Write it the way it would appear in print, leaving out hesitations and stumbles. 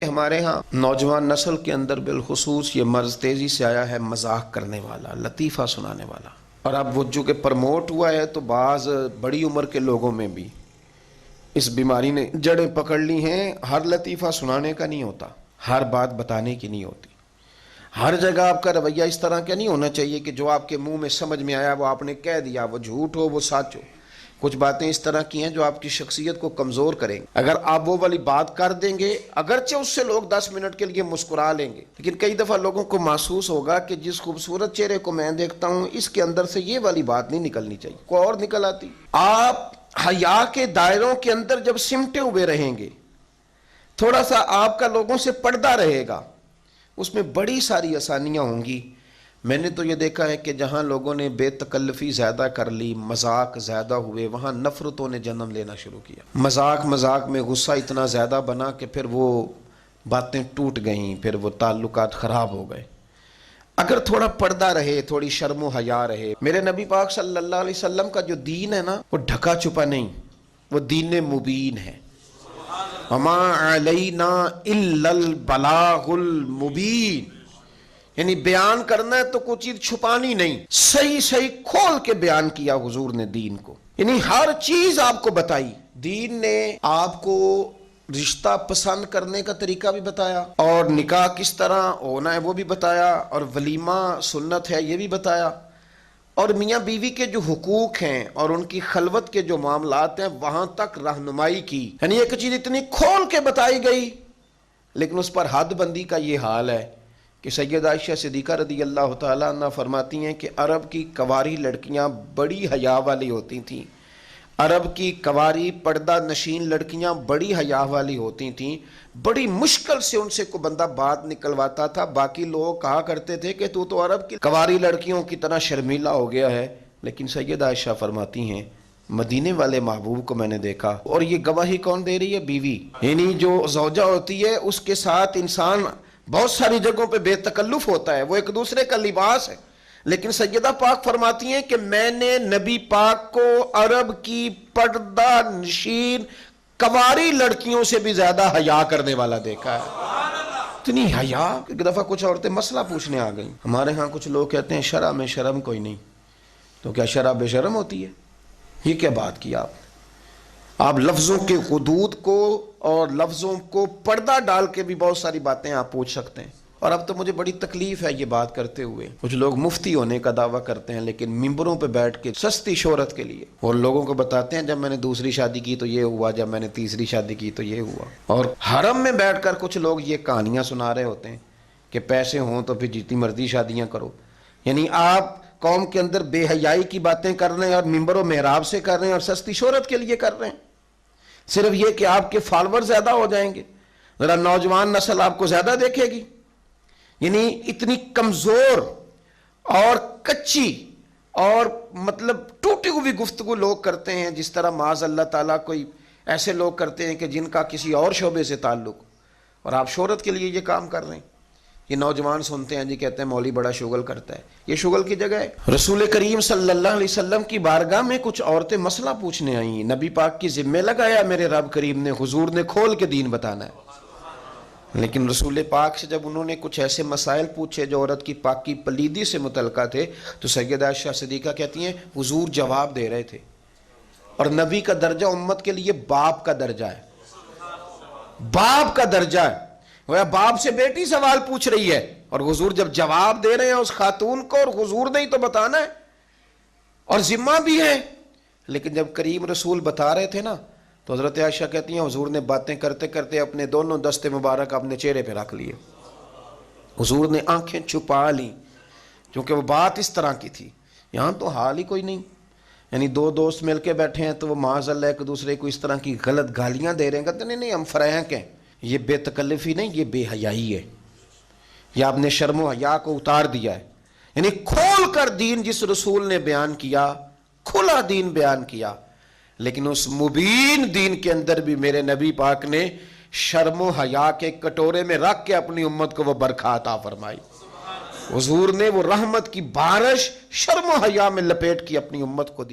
ہمارے ہاں نوجوان نسل کے اندر بالخصوص یہ مرض تیزی سے آیا ہے، مذاق کرنے والا، لطیفہ سنانے والا۔ اور اب وہ جو کہ پرموٹ ہوا ہے تو بعض بڑی عمر کے لوگوں میں بھی اس بیماری نے جڑیں پکڑ لی ہیں۔ ہر لطیفہ سنانے کا نہیں ہوتا، ہر بات بتانے کی نہیں ہوتی، ہر جگہ آپ کا رویہ اس طرح کا نہیں ہونا چاہیے کہ جو آپ کے منہ میں سمجھ میں آیا وہ آپ نے کہہ دیا، وہ جھوٹ ہو وہ سچ ہو۔ کچھ باتیں اس طرح کی ہیں جو آپ کی شخصیت کو کمزور کریں گے۔ اگر آپ وہ والی بات کر دیں گے، اگرچہ اس سے لوگ 10 منٹ کے لیے مسکرا لیں گے، لیکن کئی دفعہ لوگوں کو محسوس ہوگا کہ جس خوبصورت چہرے کو میں دیکھتا ہوں اس کے اندر سے یہ والی بات نہیں نکلنی چاہیے، کوئی اور نکل آتی۔ آپ حیا کے دائروں کے اندر جب سمٹے ہوئے رہیں گے، تھوڑا سا آپ کا لوگوں سے پردہ رہے گا، اس میں بڑی ساری آسانیاں ہوں گی۔ میں نے تو یہ دیکھا ہے کہ جہاں لوگوں نے بے تکلفی زیادہ کر لی، مذاق زیادہ ہوئے، وہاں نفرتوں نے جنم لینا شروع کیا۔ مذاق میں غصہ اتنا زیادہ بنا کہ پھر وہ باتیں ٹوٹ گئیں، پھر وہ تعلقات خراب ہو گئے۔ اگر تھوڑا پردہ رہے، تھوڑی شرم و حیا رہے۔ میرے نبی پاک صلی اللہ علیہ وسلم کا جو دین ہے نا، وہ ڈھکا چھپا نہیں، وہ دین مبین ہے۔ وما علینا الا البلاغ المبین، یعنی بیان کرنا ہے تو کوئی چیز چھپانی نہیں، صحیح کھول کے بیان کیا حضور نے دین کو، یعنی ہر چیز آپ کو بتائی۔ دین نے آپ کو رشتہ پسند کرنے کا طریقہ بھی بتایا، اور نکاح کس طرح ہونا ہے وہ بھی بتایا، اور ولیمہ سنت ہے یہ بھی بتایا، اور میاں بیوی کے جو حقوق ہیں اور ان کی خلوت کے جو معاملات ہیں وہاں تک رہنمائی کی۔ یعنی ایک چیز اتنی کھول کے بتائی گئی، لیکن اس پر حد بندی کا یہ حال ہے کہ سیدہ عائشہ صدیقہ رضی اللہ تعالیٰ عنہ فرماتی ہیں کہ عرب کی کنواری لڑکیاں بڑی حیا والی ہوتی تھیں، عرب کی کنواری پردہ نشین لڑکیاں بڑی حیا والی ہوتی تھیں، بڑی مشکل سے ان سے کوئی بندہ بات نکلواتا تھا۔ باقی لوگ کہا کرتے تھے کہ تو عرب کی کنواری لڑکیوں کی طرح شرمیلا ہو گیا ہے، لیکن سیدہ عائشہ فرماتی ہیں مدینے والے محبوب کو میں نے دیکھا، اور یہ گواہی کون دے رہی ہے؟ بیوی، یعنی جو زوجہ ہوتی ہے اس کے ساتھ انسان بہت ساری جگہوں پہ بے تکلف ہوتا ہے، وہ ایک دوسرے کا لباس ہے، لیکن سیدہ پاک فرماتی ہیں کہ میں نے نبی پاک کو عرب کی پردہ نشین کنواری لڑکیوں سے بھی زیادہ حیا کرنے والا دیکھا ہے۔ اتنی حیا، ایک دفعہ کچھ عورتیں مسئلہ پوچھنے آ گئیں۔ ہمارے ہاں کچھ لوگ کہتے ہیں شرع میں شرم کوئی نہیں، تو کیا شرع بے شرم ہوتی ہے؟ یہ کیا بات کی آپ لفظوں کے حدود کو اور لفظوں کو پردہ ڈال کے بھی بہت ساری باتیں آپ پوچھ سکتے ہیں۔ اور اب تو مجھے بڑی تکلیف ہے یہ بات کرتے ہوئے، کچھ لوگ مفتی ہونے کا دعویٰ کرتے ہیں لیکن ممبروں پہ بیٹھ کے سستی شہرت کے لیے اور لوگوں کو بتاتے ہیں جب میں نے دوسری شادی کی تو یہ ہوا، جب میں نے تیسری شادی کی تو یہ ہوا۔ اور حرم میں بیٹھ کر کچھ لوگ یہ کہانیاں سنا رہے ہوتے ہیں کہ پیسے ہوں تو پھر جتنی مرضی شادیاں کرو۔ یعنی آپ قوم کے اندر بے حیائی کی باتیں کر رہے ہیں اور ممبر و محراب سے کر رہے ہیں اور سستی شہرت کے لیے کر رہے ہیں، صرف یہ کہ آپ کے فالوور زیادہ ہو جائیں گے، ذرا نوجوان نسل آپ کو زیادہ دیکھے گی۔ یعنی اتنی کمزور اور کچی اور مطلب ٹوٹی ہوئی گفتگو لوگ کرتے ہیں، جس طرح معاذ اللہ تعالیٰ کوئی ایسے لوگ کرتے ہیں کہ جن کا کسی اور شعبے سے تعلق، اور آپ شہرت کے لیے یہ کام کر رہے ہیں۔ یہ نوجوان سنتے ہیں جی، کہتے ہیں مولوی بڑا شغل کرتا ہے، یہ شغل کی جگہ ہے۔ رسول کریم صلی اللہ علیہ وسلم کی بارگاہ میں کچھ عورتیں مسئلہ پوچھنے آئیں، نبی پاک کی ذمہ لگایا میرے رب کریم نے، حضور نے کھول کے دین بتانا ہے، لیکن رسول پاک سے جب انہوں نے کچھ ایسے مسائل پوچھے جو عورت کی پاکی پلیدی سے متعلقہ تھے تو سیدہ عائشہ صدیقہ کہتی ہیں حضور جواب دے رہے تھے، اور نبی کا درجہ امت کے لیے باپ کا درجہ ہے، باپ کا درجہ ہے۔ وہ باپ سے بیٹی سوال پوچھ رہی ہے اور حضور جب جواب دے رہے ہیں اس خاتون کو، اور حضور نے ہی تو بتانا ہے اور ذمہ بھی ہے۔ لیکن جب کریم رسول بتا رہے تھے نا تو حضرت عائشہ کہتی ہیں حضور نے باتیں کرتے کرتے اپنے دونوں دستے مبارک اپنے چہرے پہ رکھ لیے، حضور نے آنکھیں چھپا لیں، کیونکہ وہ بات اس طرح کی تھی۔ یہاں تو حال ہی کوئی نہیں، یعنی دو دوست مل کے بیٹھے ہیں تو وہ معاذ اللہ ایک دوسرے کو اس طرح کی غلط گالیاں دے رہے ہیں، کہتے نہیں ہم فرینک ہیں۔ یہ بے تکلفی نہیں، یہ بے حیائی ہے، یہ آپ نے شرم و حیا کو اتار دیا ہے۔ یعنی کھول کر دین جس رسول نے بیان کیا، کھلا دین بیان کیا، لیکن اس مبین دین کے اندر بھی میرے نبی پاک نے شرم و حیا کے کٹورے میں رکھ کے اپنی امت کو وہ برکھا عطا فرمائی۔ حضور نے وہ رحمت کی بارش شرم و حیا میں لپیٹ کی اپنی امت کو دی۔